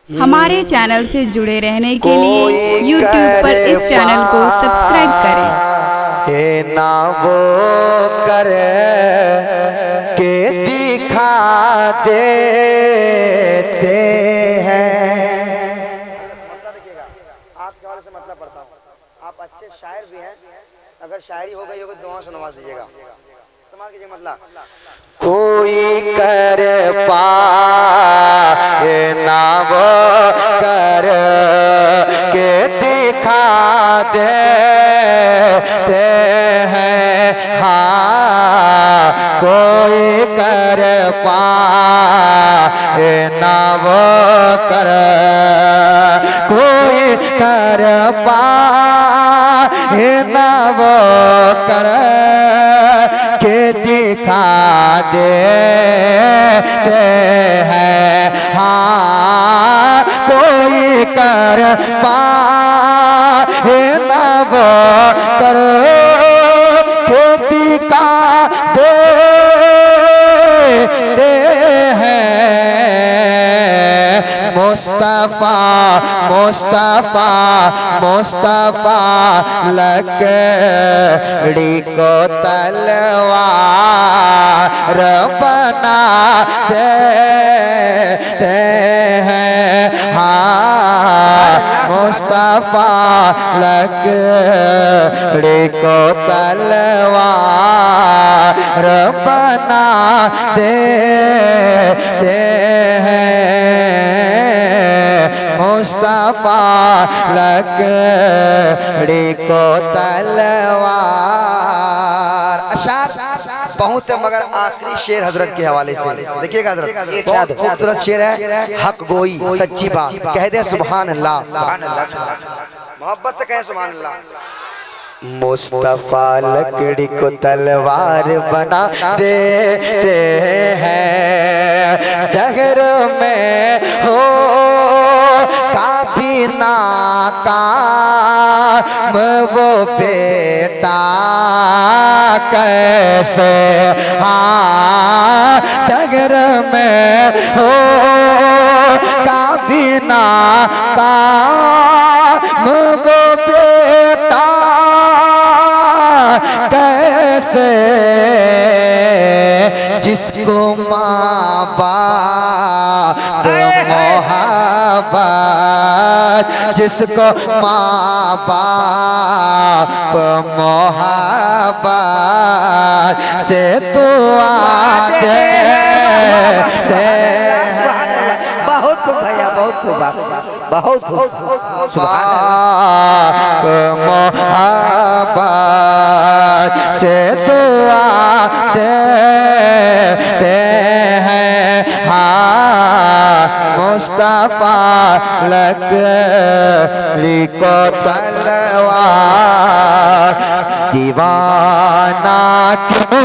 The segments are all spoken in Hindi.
हमारे चैनल से जुड़े रहने के लिए YouTube पर इस चैनल को सब्सक्राइब करें। ये ना वो कर के दिखा देते हैं। मतलब देखिएगा, आपके हवाले से मतलब पढ़ता हूँ। आप अच्छे शायर भी हैं, अगर शायरी हो गई होगी दुआ सुनवा दीजिएगा। समाज कीजिए मतलब कोई कर पाए ना वो कर के दिखा देते हैं। हाँ कोई कर पाए ना वो कर कोई कर पाए ना वो कर के दिखा देते हैं। हाँ कोई कर पाए ना वो कर के दिखा देते हैं। मुस्तफा मुस्तफा मुस्तफा लकड़ी को तलवार बना देते हैं। हाँ मुस्तफा लकड़ी को तलवार बना देते हैं। मुस्तफा लकड़ी को तलवार। अशार बहुत है मगर आखिरी शेर हजरत के हवाले से देखिएगा। हजरत बहुत खूबसूरत शेर है। हक गोई सच्ची बात कह दे सुभान अल्लाह, मोहब्बत से कहे सुभान अल्लाह। मुस्तफा लकड़ी को तलवार बना देते हैं। दहर में हो काफी नाकाम वो बेटा कैसे। हाँ डगर में हो काफी नाकाम वो बेटा कैसे। जिसको माँ बाप मोहब्बत जिसको माँ बाप मोहब्बत से दुआ देते हैं। बहुत खूब भैया बहुत खूब बहुत खूब। मोहब्बत से दुआ देते हैं। हाँ मुस्तफा लकड़ी को तलवार दीवाना क्यों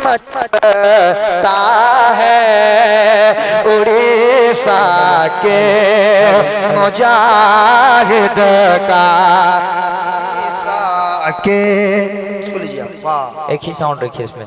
मचता है। उड़ीसा के मुजाहिद का के इसको लीजिए। एक ही साउंड रखिए इसमें।